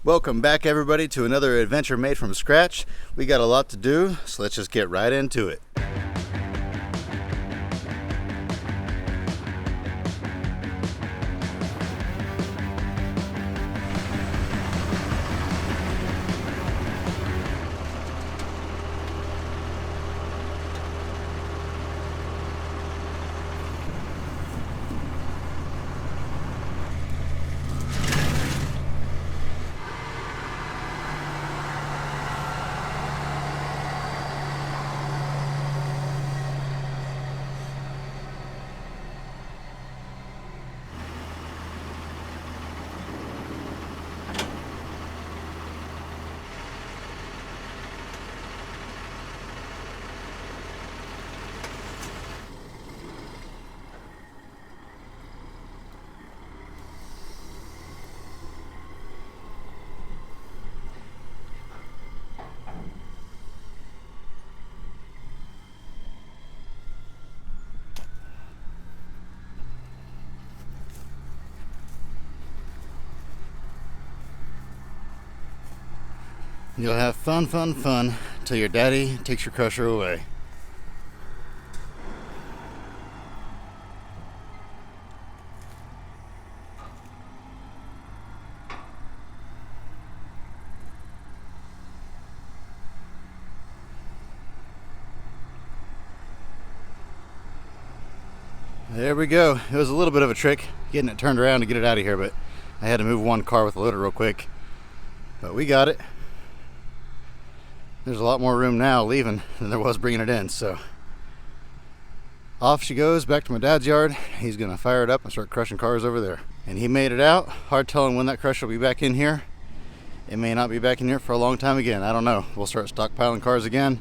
Welcome back, everybody, to another adventure made from scratch. We got a lot to do, so let's just get right into it. You'll have fun till your daddy takes your crusher away. There we go. It was a little bit of a trick getting it turned around to get it out of here, but I had to move one car with the loader real quick. But we got it. There's a lot more room now leaving than there was bringing it in, so off she goes back to my dad's yard. He's gonna fire it up and start crushing cars over there. And he made it out. Hard telling when that crusher will be back in here. It may not be back in here for a long time again. I don't know. We'll start stockpiling cars again.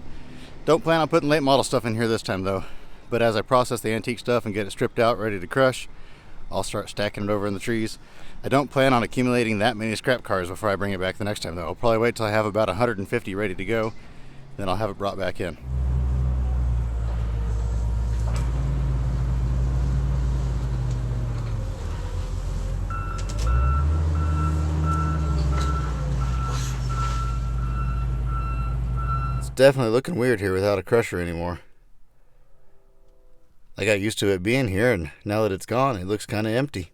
Don't plan on putting late model stuff in here this time though. But as I process the antique stuff and get it stripped out, ready to crush, I'll start stacking it over in the trees. I don't plan on accumulating that many scrap cars before I bring it back the next time though. I'll probably wait till I have about 150 ready to go, then I'll have it brought back in. It's definitely looking weird here without a crusher anymore. I got used to it being here, and now that it's gone, it looks kind of empty.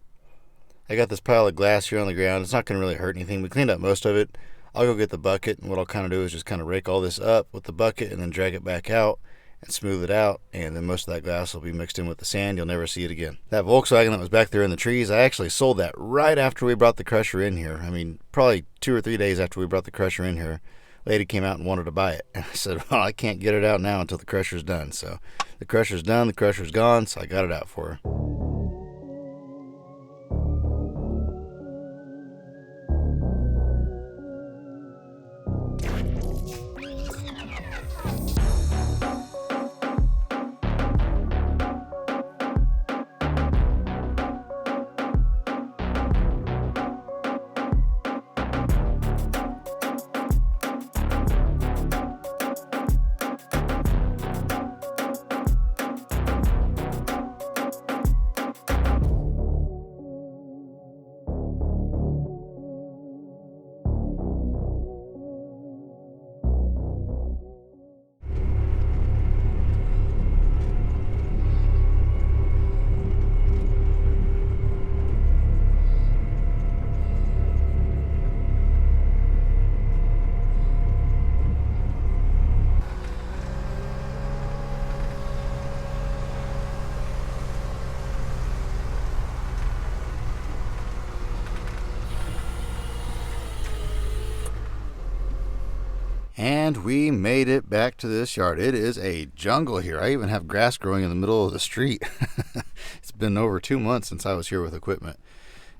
I got this pile of glass here on the ground. It's not going to really hurt anything. We cleaned up most of it. I'll go get the bucket, and what I'll kind of do is just kind of rake all this up with the bucket and then drag it back out and smooth it out, and then most of that glass will be mixed in with the sand. You'll never see it again. That Volkswagen that was back there in the trees, I actually sold that right after we brought the crusher in here. I mean, probably 2 or 3 days after we brought the crusher in here. Lady came out and wanted to buy it. And I said, well, I can't get it out now until the crusher's done. So the crusher's done, the crusher's gone, so I got it out for her. And we made it back to this yard. It is a jungle here. I even have grass growing in the middle of the street. It's been over 2 months since I was here with equipment.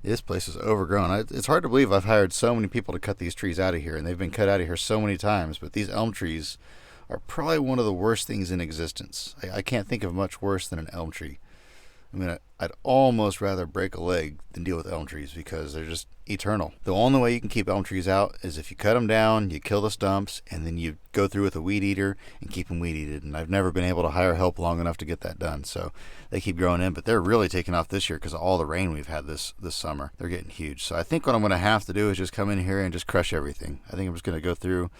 This place is overgrown. It's hard to believe I've hired so many people to cut these trees out of here, and they've been cut out of here so many times, but these elm trees are probably one of the worst things in existence. I can't think of much worse than an elm tree. I mean, I'd almost rather break a leg than deal with elm trees because they're just eternal. The only way you can keep elm trees out is if you cut them down, you kill the stumps, and then you go through with a weed eater and keep them weed eated. And I've never been able to hire help long enough to get that done. So they keep growing in, but they're really taking off this year because of all the rain we've had this summer. They're getting huge. So I think what I'm going to have to do is just come in here and just crush everything. I think I'm just going to go through,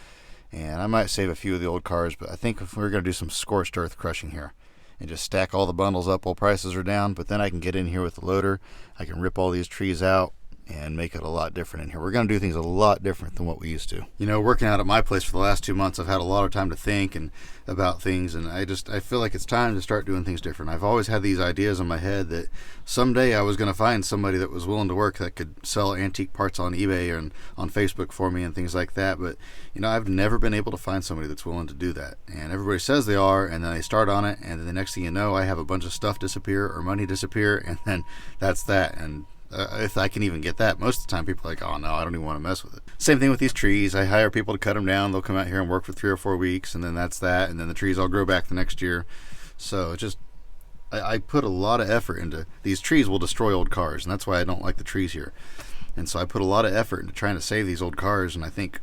and I might save a few of the old cars, but I think if we're going to do some scorched earth crushing here and just stack all the bundles up while prices are down. But then I can get in here with the loader. I can rip all these trees out and make it a lot different in here. We're going to do things a lot different than what we used to. You know, working out at my place for the last 2 months, I've had a lot of time to think and about things, and I feel like it's time to start doing things different. I've always had these ideas in my head that someday I was going to find somebody that was willing to work that could sell antique parts on eBay and on Facebook for me and things like that. But, you know, I've never been able to find somebody that's willing to do that. And everybody says they are, and then they start on it, and then the next thing you know, I have a bunch of stuff disappear or money disappear, and then that's that. And if I can even get that, most of the time people are like, oh no, I don't even want to mess with it. Same thing with these trees. I hire people to cut them down. They'll come out here and work for 3 or 4 weeks, and then that's that, and then the trees all grow back the next year. So it's just, I put a lot of effort into these trees. Will destroy old cars, and that's why I don't like the trees here. And so I put a lot of effort into trying to save these old cars, and I think,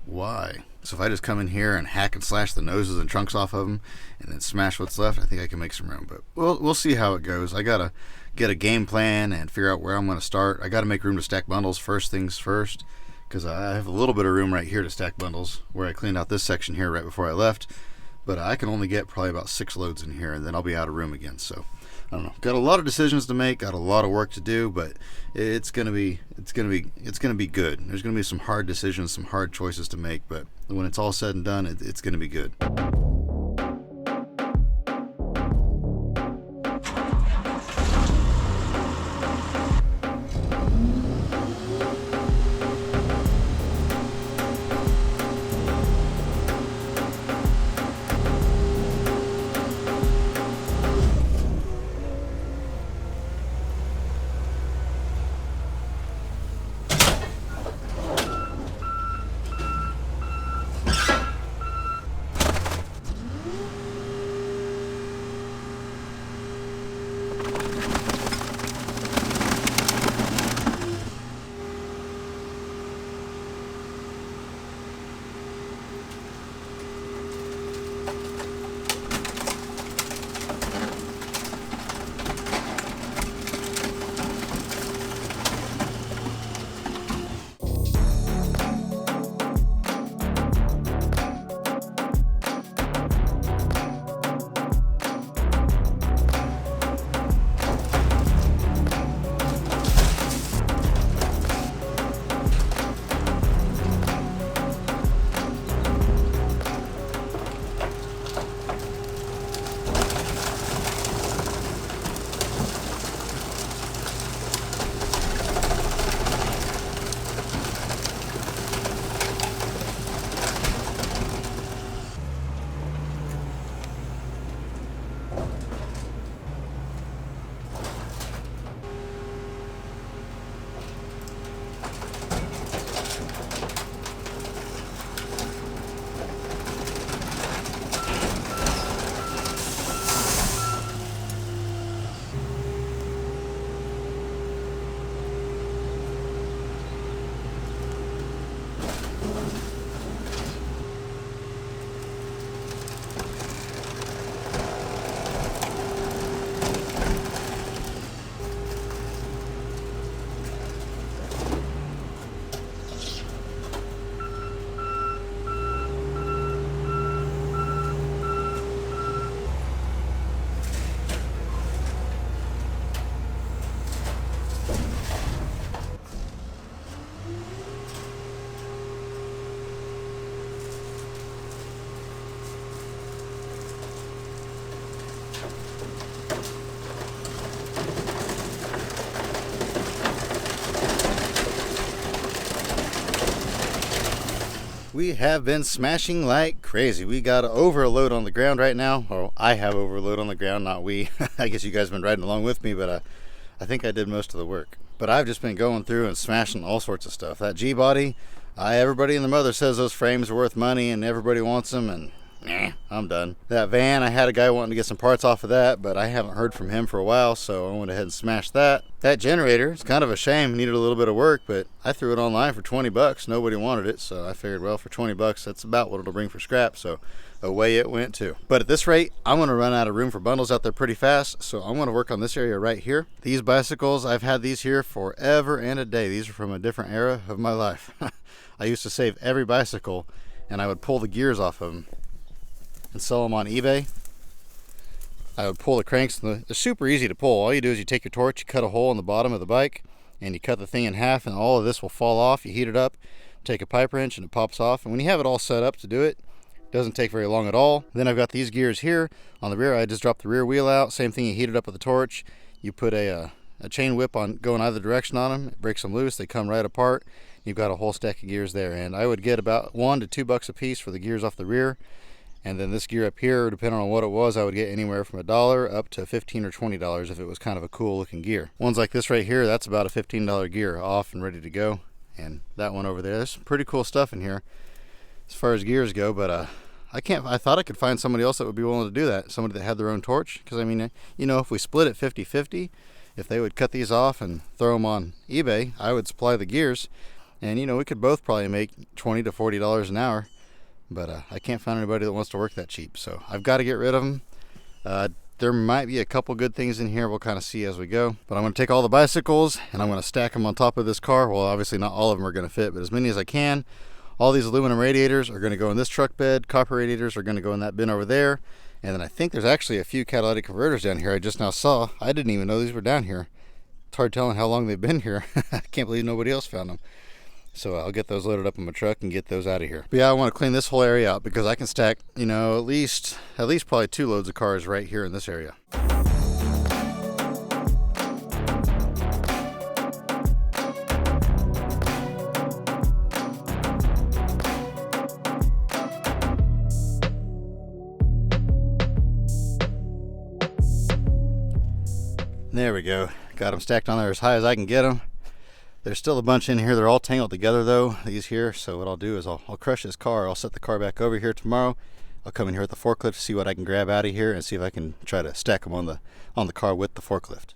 why? So if I just come in here and hack and slash the noses and trunks off of them and then smash what's left, I think I can make some room. But we'll see how it goes. I gotta get a game plan and figure out where I'm going to start. I gotta make room to stack bundles first things first, because I have a little bit of room right here to stack bundles where I cleaned out this section here right before I left. But I can only get probably about 6 loads in here, and then I'll be out of room again. So I don't know. Got a lot of decisions to make. Got a lot of work to do, but it's gonna be good. There's gonna be some hard decisions, some hard choices to make, but when it's all said and done, it's gonna be good. We have been smashing like crazy. We got overload on the ground right now. Or I have overload on the ground, not we. I guess you guys have been riding along with me, but I think I did most of the work. But I've just been going through and smashing all sorts of stuff. That G-body, everybody and their mother says those frames are worth money and everybody wants them. And nah, I'm done. That van, I had a guy wanting to get some parts off of that, but I haven't heard from him for a while, so I went ahead and smashed that. That generator, it's kind of a shame, needed a little bit of work, but I threw it online for 20 bucks. Nobody wanted it, so I figured, well, for 20 bucks, that's about what it'll bring for scrap, so away it went too. But at this rate, I'm gonna run out of room for bundles out there pretty fast, so I'm gonna work on this area right here. These bicycles, I've had these here forever and a day. These are from a different era of my life. I used to save every bicycle, and I would pull the gears off of them and sell them on eBay. I would pull the cranks, and they're super easy to pull. All you do is you take your torch, you cut a hole in the bottom of the bike, and you cut the thing in half, and all of this will fall off. You heat it up, take a pipe wrench, and it pops off. And when you have it all set up to do it, it doesn't take very long at all. Then I've got these gears here on the rear. I just drop the rear wheel out. Same thing, you heat it up with a torch. You put a chain whip on going either direction on them. It breaks them loose. They come right apart. You've got a whole stack of gears there. And I would get about $1 to $2 a piece for the gears off the rear. And then this gear up here, depending on what it was, I would get anywhere from $1 up to $15 or $20 if it was kind of a cool looking gear. Ones like this right here, that's about a $15 gear, off and ready to go. And that one over there, there's some pretty cool stuff in here as far as gears go, but I thought I could find somebody else that would be willing to do that, somebody that had their own torch. Because I mean, you know, if we split it 50-50, if they would cut these off and throw them on eBay, I would supply the gears, and you know, we could both probably make $20 to $40 an hour. But I can't find anybody that wants to work that cheap, so I've got to get rid of them. There might be a couple good things in here. We'll kind of see as we go. But I'm going to take all the bicycles and I'm going to stack them on top of this car. Well, obviously not all of them are going to fit, but as many as I can. All these aluminum radiators are going to go in this truck bed. Copper radiators are going to go in that bin over there. And then I think there's actually a few catalytic converters down here I just now saw. I didn't even know these were down here. It's hard telling how long they've been here. I can't believe nobody else found them. So I'll get those loaded up in my truck and get those out of here. But yeah, I want to clean this whole area out because I can stack, you know, at least probably 2 loads of cars right here in this area. There we go. Got them stacked on there as high as I can get them. There's still a bunch in here. They're all tangled together though, these here. So what I'll do is I'll crush this car. I'll set the car back over here tomorrow. I'll come in here with the forklift to see what I can grab out of here and see if I can try to stack them on the car with the forklift.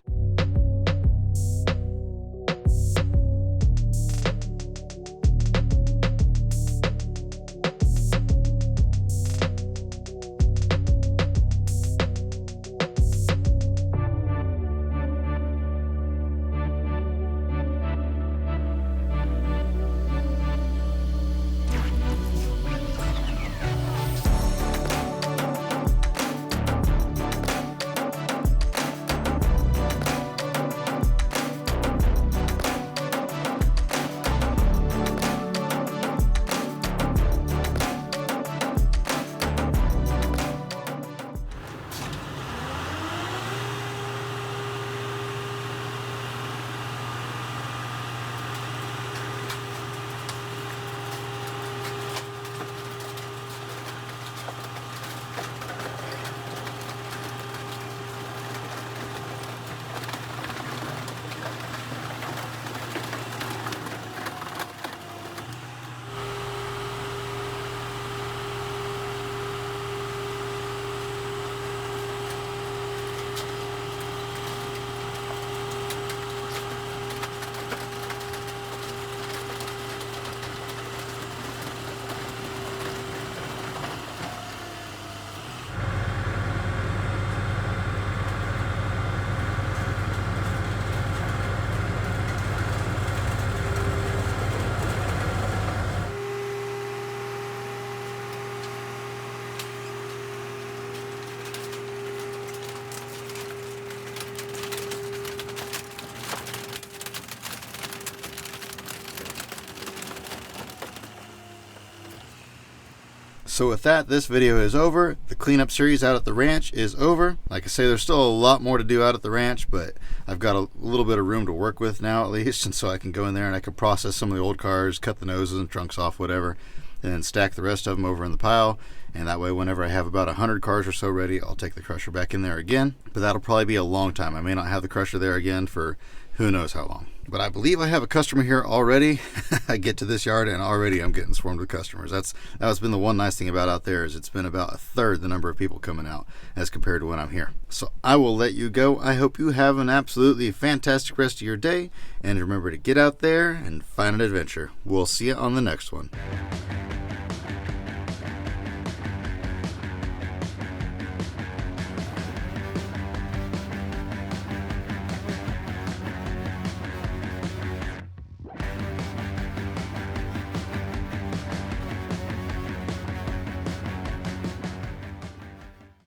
So with that, this video is over. The cleanup series out at the ranch is over. Like I say, there's still a lot more to do out at the ranch, but I've got a little bit of room to work with now at least, and so I can go in there and I can process some of the old cars, cut the noses and trunks off, whatever, and then stack the rest of them over in the pile. And that way, whenever I have about 100 cars or so ready, I'll take the crusher back in there again. But that'll probably be a long time. I may not have the crusher there again for who knows how long. But I believe I have a customer here already. I get to this yard and already I'm getting swarmed with customers. That's been the one nice thing about out there, is it's been about a third the number of people coming out as compared to when I'm here. So I will let you go. I hope you have an absolutely fantastic rest of your day, and remember to get out there and find an adventure. We'll see you on the next one.